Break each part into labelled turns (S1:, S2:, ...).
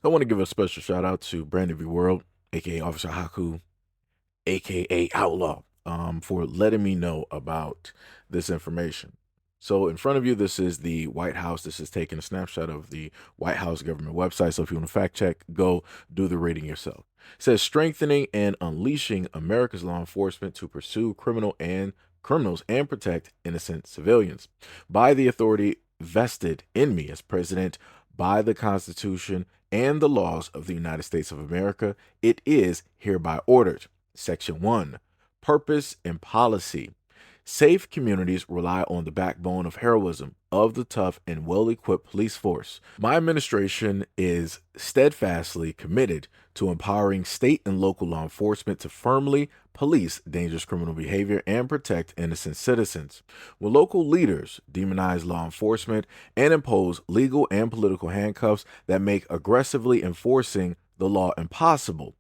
S1: I want to give a special shout out to Brandon V. World, aka Officer Haku, aka Outlaw, for letting me know about this information. So in front of you, this is the White House. This is taking a snapshot of the White House government website. So if you want to fact check, go do the reading yourself. It says strengthening and unleashing America's law enforcement to pursue criminals and protect innocent civilians by the authority vested in me as president by the Constitution and the laws of the United States of America. It is hereby ordered. Section 1. Purpose and policy. Safe communities rely on the backbone of heroism of the tough and well-equipped police force. My administration is steadfastly committed to empowering state and local law enforcement to firmly police dangerous criminal behavior and protect innocent citizens. When local leaders demonize law enforcement and impose legal and political handcuffs that make aggressively enforcing the law impossible,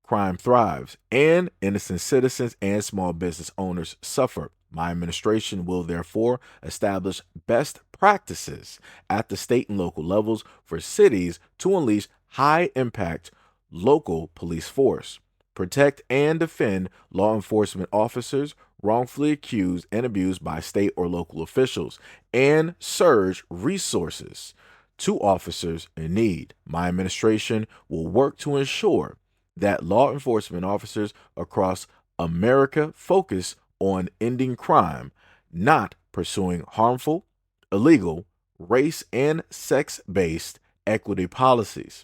S1: crime thrives, and innocent citizens and small business owners suffer. My administration will therefore establish best practices at the state and local levels for cities to unleash high impact local police force, protect and defend law enforcement officers wrongfully accused and abused by state or local officials, and surge resources to officers in need. My administration will work to ensure that law enforcement officers across America focus on ending crime, not pursuing harmful, illegal, race, and sex based equity policies.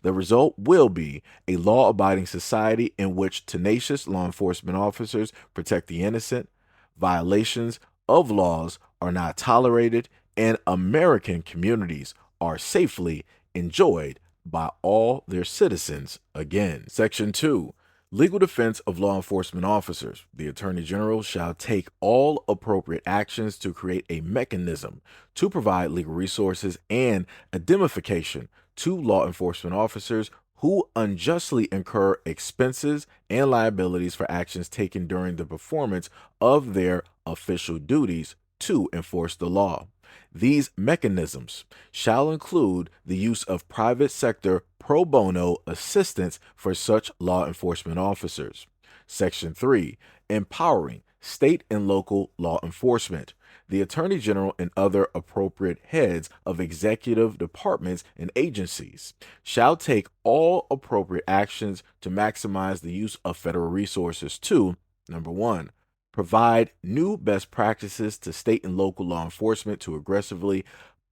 S1: The result will be a law abiding society in which tenacious law enforcement officers protect the innocent, violations of laws are not tolerated, and American communities are safely enjoyed by all their citizens again. Section 2. Legal defense of law enforcement officers. The Attorney General shall take all appropriate actions to create a mechanism to provide legal resources and indemnification to law enforcement officers who unjustly incur expenses and liabilities for actions taken during the performance of their official duties to enforce the law. These mechanisms shall include the use of private sector pro bono assistance for such law enforcement officers. Section 3. Empowering state and local law enforcement. The Attorney General and other appropriate heads of executive departments and agencies shall take all appropriate actions to maximize the use of federal resources to, number 1, provide new best practices to state and local law enforcement to aggressively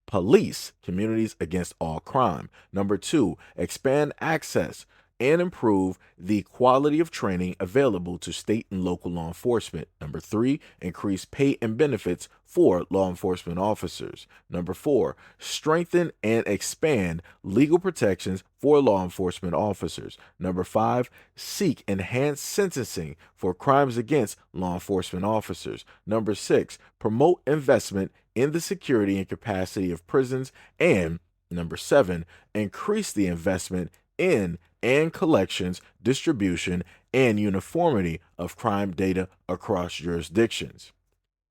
S1: police communities against all crime. Number 2, expand access and improve the quality of training available to state and local law enforcement. Number 3, increase pay and benefits for law enforcement officers. Number 4, strengthen and expand legal protections for law enforcement officers. Number 5, seek enhanced sentencing for crimes against law enforcement officers. Number 6, promote investment in the security and capacity of prisons. And number 7, increase the investment in and collections, distribution, and uniformity of crime data across jurisdictions.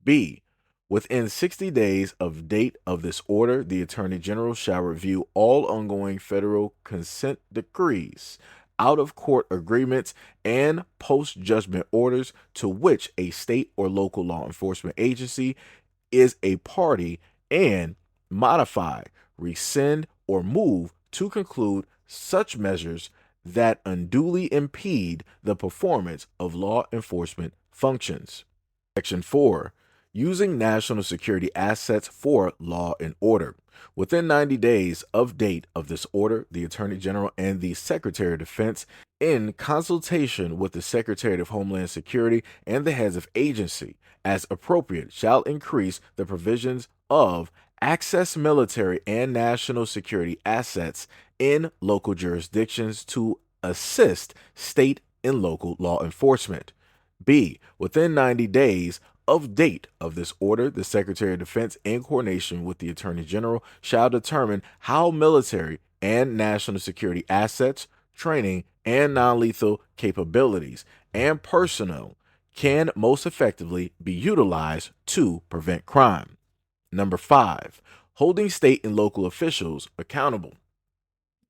S1: B. Within 60 days of date of this order, the Attorney General shall review all ongoing federal consent decrees, out-of-court agreements, and post-judgment orders to which a state or local law enforcement agency is a party and modify, rescind, or move to conclude such measures that unduly impede the performance of law enforcement functions. Section 4. Using national security assets for law and order. Within 90 days of date of this order, the Attorney General and the Secretary of Defense, in consultation with the Secretary of Homeland Security and the heads of agency, as appropriate, shall increase the provisions of access military and national security assets in local jurisdictions to assist state and local law enforcement. B. Within 90 days of date of this order, the Secretary of Defense, in coordination with the Attorney General, shall determine how military and national security assets, training, and non-lethal capabilities and personnel can most effectively be utilized to prevent crime. Number 5, holding state and local officials accountable.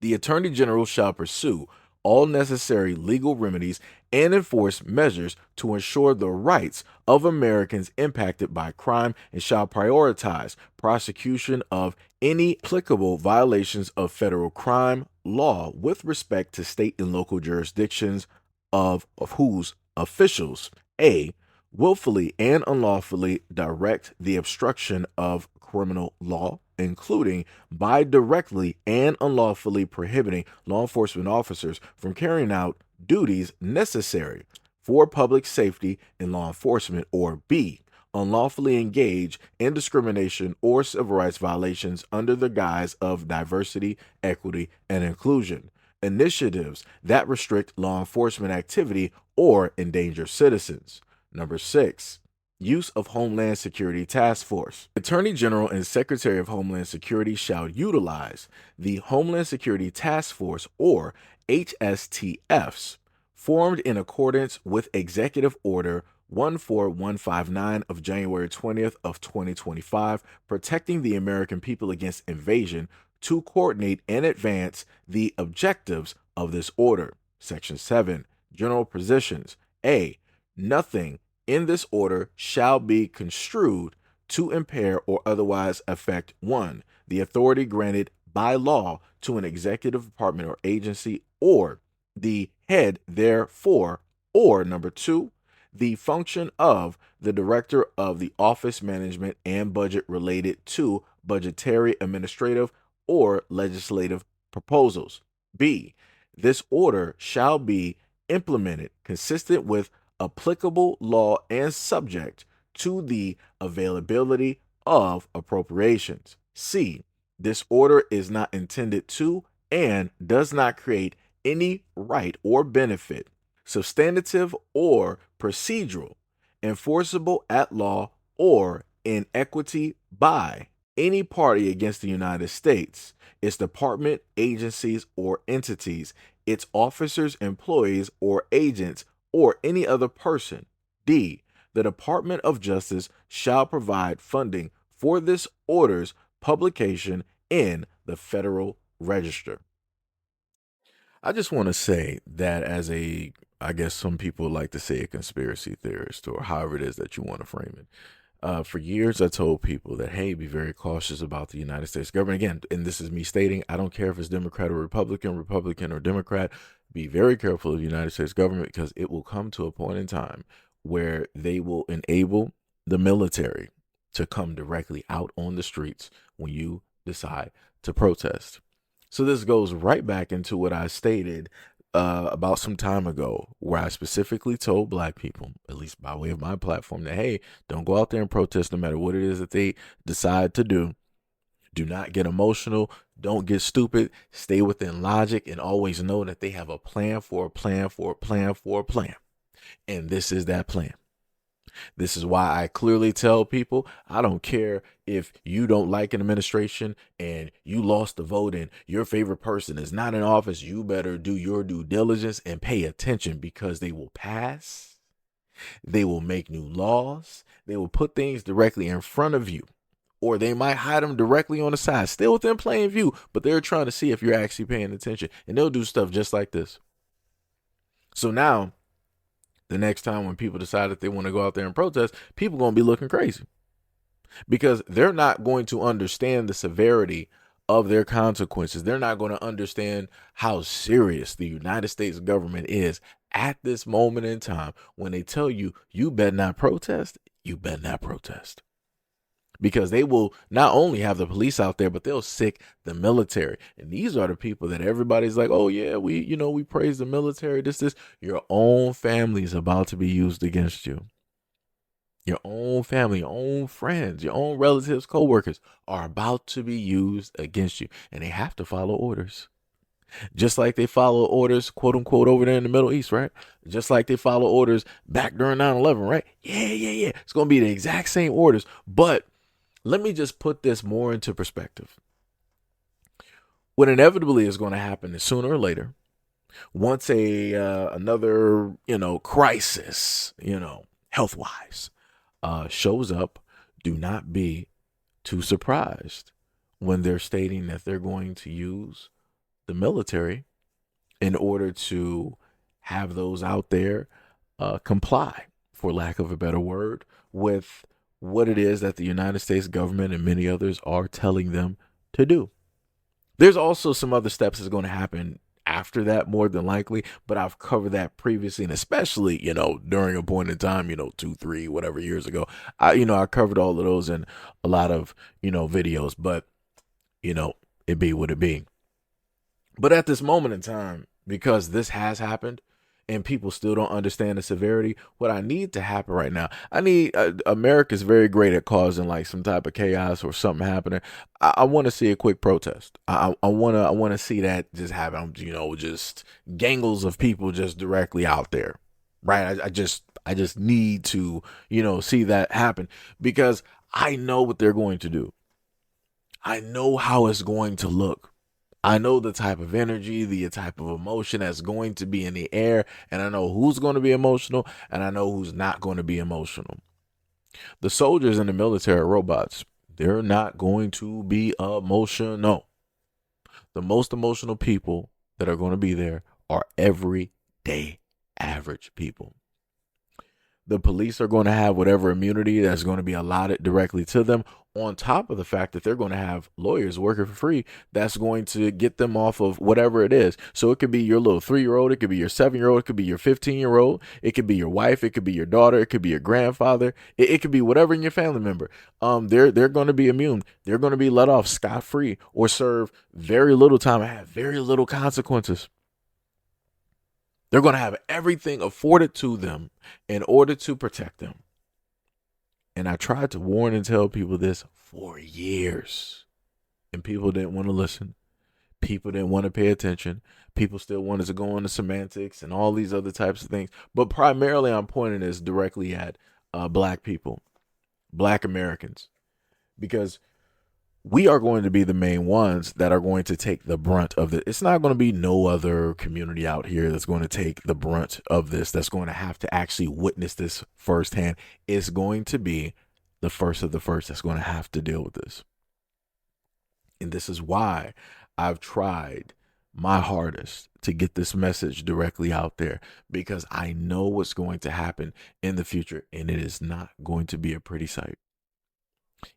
S1: The Attorney General shall pursue all necessary legal remedies and enforce measures to ensure the rights of Americans impacted by crime and shall prioritize prosecution of any applicable violations of federal crime law with respect to state and local jurisdictions of whose officials a willfully and unlawfully direct the obstruction of criminal law, including by directly and unlawfully prohibiting law enforcement officers from carrying out duties necessary for public safety in law enforcement, or B, unlawfully engage in discrimination or civil rights violations under the guise of diversity, equity, and inclusion, initiatives that restrict law enforcement activity or endanger citizens. Number 6, use of Homeland Security Task Force. Attorney General and Secretary of Homeland Security shall utilize the Homeland Security Task Force, or HSTFs, formed in accordance with Executive Order 14159 of January 20th of 2025, protecting the American people against invasion, to coordinate and advance the objectives of this order. Section 7, General Positions. A, nothing in this order shall be construed to impair or otherwise affect 1, the authority granted by law to an executive department or agency, or the head therefore, or number 2, the function of the director of the office management and budget related to budgetary, administrative, or legislative proposals. B, this order shall be implemented consistent with applicable law and subject to the availability of appropriations. C, this order is not intended to and does not create any right or benefit, substantive or procedural, enforceable at law or in equity by any party against the United States, its department, agencies, or entities, its officers, employees, or agents, or any other person. D, the Department of Justice shall provide funding for this order's publication in the Federal Register. I just want to say that I guess some people like to say a conspiracy theorist, or however it is that you want to frame it. For years, I told people that, hey, be very cautious about the United States government. Again, and this is me stating, I don't care if it's Democrat or Republican, Republican or Democrat. Be very careful of the United States government, because it will come to a point in time where they will enable the military to come directly out on the streets when you decide to protest. So this goes right back into what I stated about some time ago, where I specifically told black people, at least by way of my platform, that, hey, don't go out there and protest no matter what it is that they decide to do. Do not get emotional. Don't get stupid. Stay within logic, and always know that they have a plan for a plan for a plan for a plan. And this is that plan. This is why I clearly tell people, I don't care if you don't like an administration and you lost the vote and your favorite person is not in office. You better do your due diligence and pay attention, because they will pass. They will make new laws. They will put things directly in front of you, or they might hide them directly on the side, still within plain view, but they're trying to see if you're actually paying attention, and they'll do stuff just like this. So now, the next time when people decide that they want to go out there and protest, people are going to be looking crazy, because they're not going to understand the severity of their consequences. They're not going to understand how serious the United States government is at this moment in time. When they tell you, you better not protest, you better not protest. Because they will not only have the police out there, but they'll sick the military. And these are the people that everybody's like, oh yeah, we praise the military, this. Your own family is about to be used against you. Your own family, your own friends, your own relatives, co-workers are about to be used against you. And they have to follow orders. Just like they follow orders, quote unquote, over there in the Middle East, right? Just like they follow orders back during 9/11, right? Yeah. It's going to be the exact same orders. But let me just put this more into perspective. What inevitably is going to happen is, sooner or later, once another crisis, health-wise, shows up, do not be too surprised when they're stating that they're going to use the military in order to have those out there comply, for lack of a better word, with what it is that the United States government and many others are telling them to do. There's also some other steps that's going to happen after that, more than likely, but I've covered that previously, and especially, during a point in time, 2, 3, whatever years ago, I covered all of those in a lot of, videos, but, it be what it be. But at this moment in time, because this has happened and people still don't understand the severity, what I need to happen right now, America's very great at causing like some type of chaos or something happening. I want to see a quick protest. I want to see that just happen. Just gangles of people just directly out there, right? I just need to, see that happen because I know what they're going to do. I know how it's going to look. I know the type of energy, the type of emotion that's going to be in the air, and I know who's going to be emotional, and I know who's not going to be emotional. The soldiers in the military are robots. They're not going to be emotional. The most emotional people that are going to be there are everyday average people. The police are going to have whatever immunity that's going to be allotted directly to them, on top of the fact that they're going to have lawyers working for free that's going to get them off of whatever it is. So it could be your little 3-year-old, it could be your 7-year-old, it could be your 15-year-old, it could be your wife, it could be your daughter, it could be your grandfather, it could be whatever in your family member. They're going to be immune. They're going to be let off scot-free or serve very little time and have very little consequences. They're going to have everything afforded to them in order to protect them. And I tried to warn and tell people this for years. And people didn't want to listen. People didn't want to pay attention. People still wanted to go into semantics and all these other types of things. But primarily I'm pointing this directly at black people, black Americans. Because we are going to be the main ones that are going to take the brunt of it. It's not going to be no other community out here that's going to take the brunt of this, that's going to have to actually witness this firsthand. It's going to be the first of the first that's going to have to deal with this. And this is why I've tried my hardest to get this message directly out there, because I know what's going to happen in the future, and it is not going to be a pretty sight.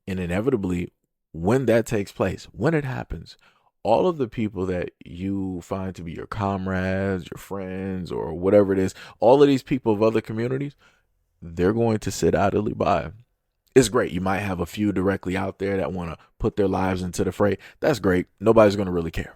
S1: And inevitably, when that takes place, when it happens, all of the people that you find to be your comrades, your friends, or whatever it is, all of these people of other communities, they're going to sit idly by. It's great. You might have a few directly out there that want to put their lives into the fray. That's great. Nobody's going to really care.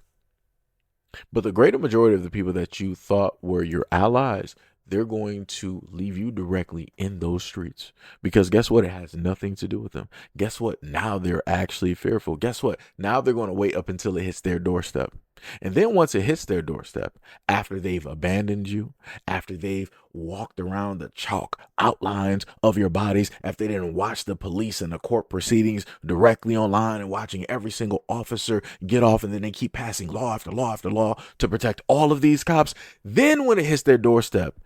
S1: But the greater majority of the people that you thought were your allies, they're going to leave you directly in those streets, because guess what? It has nothing to do with them. Guess what? Now they're actually fearful. Guess what? Now they're going to wait up until it hits their doorstep. And then once it hits their doorstep, after they've abandoned you, after they've walked around the chalk outlines of your bodies, after they didn't watch the police and the court proceedings directly online and watching every single officer get off, and then they keep passing law after law after law to protect all of these cops, then when it hits their doorstep,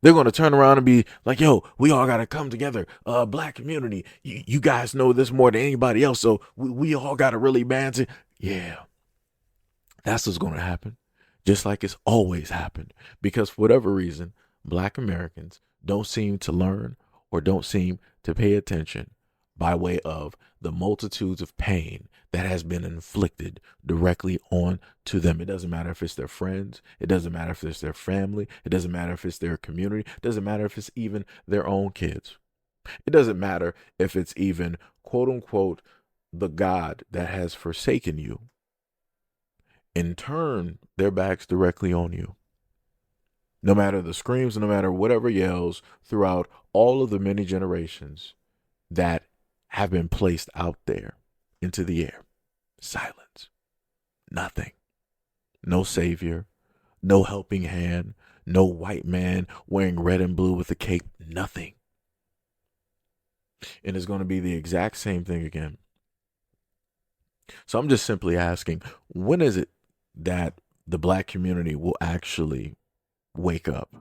S1: they're going to turn around and be like, yo, we all got to come together. Black community, you guys know this more than anybody else, so we all got to really band it. Yeah, that's what's going to happen, just like it's always happened. Because for whatever reason, black Americans don't seem to learn or don't seem to pay attention by way of the multitudes of pain that has been inflicted directly on to them. It doesn't matter if it's their friends. It doesn't matter if it's their family. It doesn't matter if it's their community. It doesn't matter if it's even their own kids. It doesn't matter if it's even, quote unquote, the God that has forsaken you and turned their backs directly on you. No matter the screams, no matter whatever yells throughout all of the many generations that have been placed out there into the air. Silence. Nothing. No savior. No helping hand. No white man wearing red and blue with a cape. Nothing. And it's going to be the exact same thing again. So I'm just simply asking, when is it that the black community will actually wake up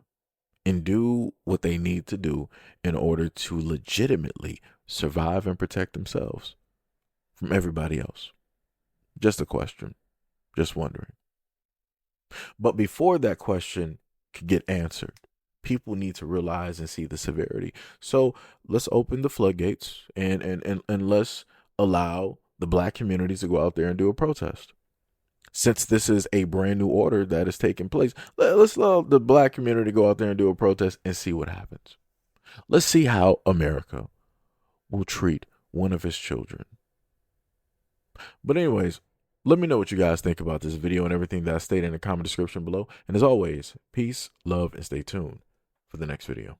S1: and do what they need to do in order to legitimately survive and protect themselves from everybody else? Just a question. Just wondering. But before that question could get answered, people need to realize and see the severity. So let's open the floodgates and let's allow the black community to go out there and do a protest. Since this is a brand new order that is taking place, let's allow the black community go out there and do a protest and see what happens. Let's see how America will treat one of his children. But anyways, let me know what you guys think about this video and everything that I stated in the comment description below. And as always, peace, love, and stay tuned for the next video.